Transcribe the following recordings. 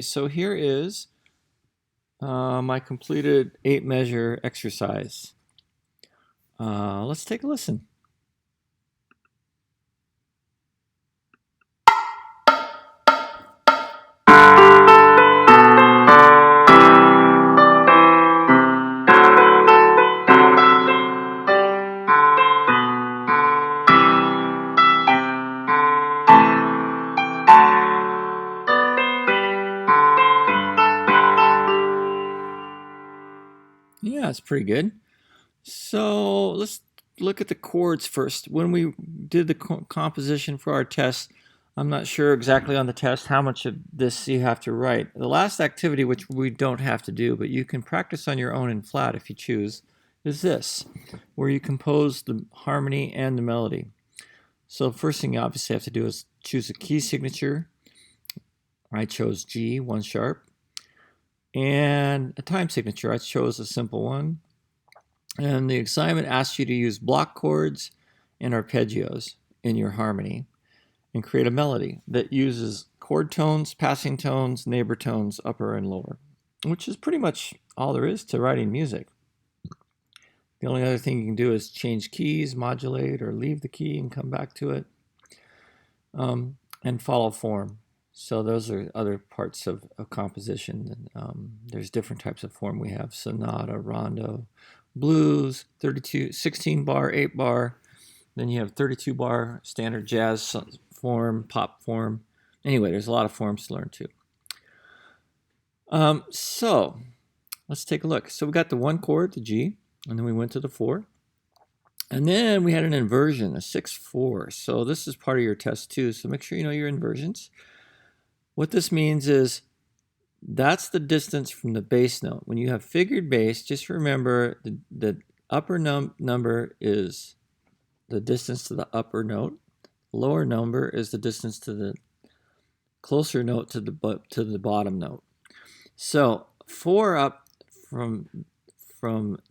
So here is my completed 8-measure exercise. Let's take a listen. Yeah, it's pretty good. So let's look at the chords first. When we did the composition for our test, I'm not sure exactly on the test how much of this you have to write. The last activity, which we don't have to do, but you can practice on your own in flat if you choose, is this, where you compose the harmony and the melody. So first thing you obviously have to do is choose a key signature. I chose G, 1 sharp. And a time signature, I chose a simple one. And the assignment asks you to use block chords and arpeggios in your harmony and create a melody that uses chord tones, passing tones, neighbor tones, upper and lower, which is pretty much all there is to writing music. The only other thing you can do is change keys, modulate, or leave the key and come back to it, and follow form. So those are other parts of composition. There's different types of form we have: sonata, rondo, blues, 32, 16 bar, 8 bar. Then you have 32 bar standard jazz form, pop form. Anyway, there's a lot of forms to learn too. So let's take a look. So we got the 1 chord, the G, and then we went to the 4. And then we had an inversion, a 6/4. So this is part of your test too. So make sure you know your inversions. What this means is that's the distance from the bass note. When you have figured bass, just remember the upper number is the distance to the upper note. Lower number is the distance to the closer note to the bottom note. So 4 up from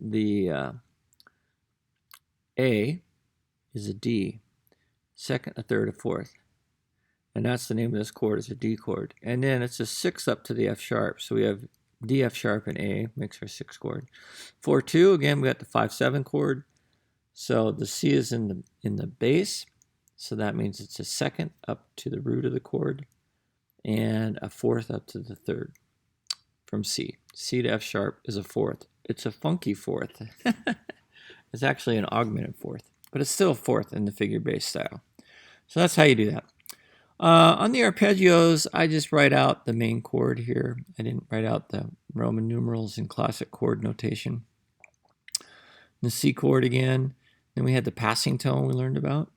the A is a D, second, a third, a fourth. And that's the name of this chord, is a D chord. And then it's a 6 up to the F sharp. So we have D, F sharp, and A makes our 6 chord. 4/2, again, we got the 5/7 chord. So the C is in the bass. So that means it's a second up to the root of the chord and a fourth up to the third from C. C to F sharp is a fourth. It's a funky fourth. It's actually an augmented fourth, but it's still a fourth in the figure bass style. So that's how you do that. On the arpeggios, I just write out the main chord here. I didn't write out the Roman numerals in classic chord notation. The C chord again. Then we had the passing tone we learned about.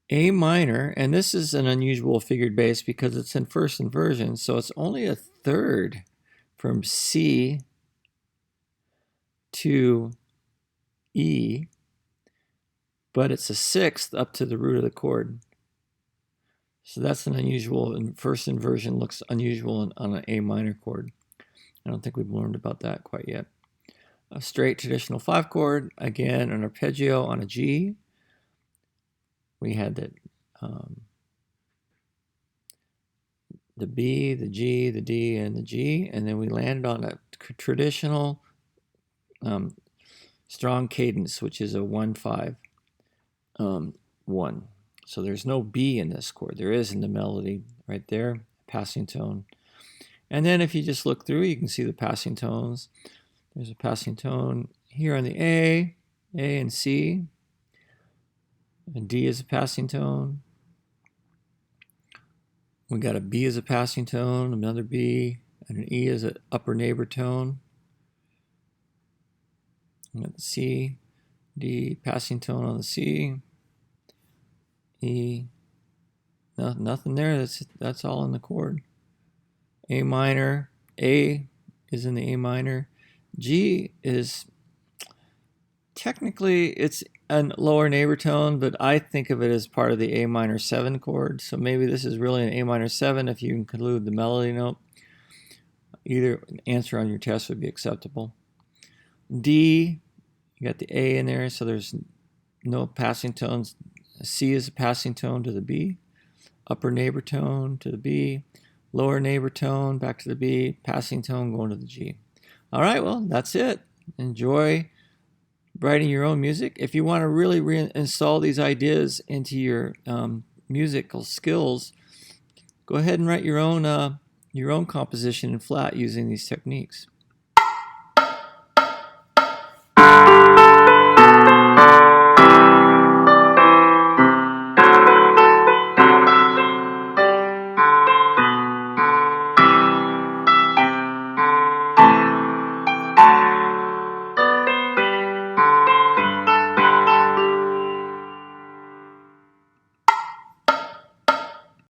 A minor, and this is an unusual figured bass because it's in first inversion, so it's only a third from C to E, but it's a sixth up to the root of the chord. So that's an unusual, and first inversion looks unusual on an A minor chord. I don't think we've learned about that quite yet. A straight traditional 5 chord, again an arpeggio on a G. We had the B, the G, the D, and the G, and then we landed on a traditional strong cadence, which is a 1/5 1. So there's no B in this chord. There is in the melody right there, passing tone. And then if you just look through, you can see the passing tones. There's a passing tone here on the A and C. And D is a passing tone. We got a B as a passing tone, another B, and an E as an upper neighbor tone. We got the C, D, passing tone on the C, E. No, nothing there. That's all in the chord. A minor. A is in the A minor. G is technically it's a lower neighbor tone, but I think of it as part of the A minor 7 chord. So maybe this is really an A minor 7 if you include the melody note. Either answer on your test would be acceptable. D, you got the A in there, so there's no passing tones. C is a passing tone to the B, upper neighbor tone to the B, lower neighbor tone, back to the B, passing tone, going to the G. All right, well, that's it. Enjoy writing your own music. If you want to really reinstall these ideas into your musical skills, go ahead and write your own composition in flat using these techniques.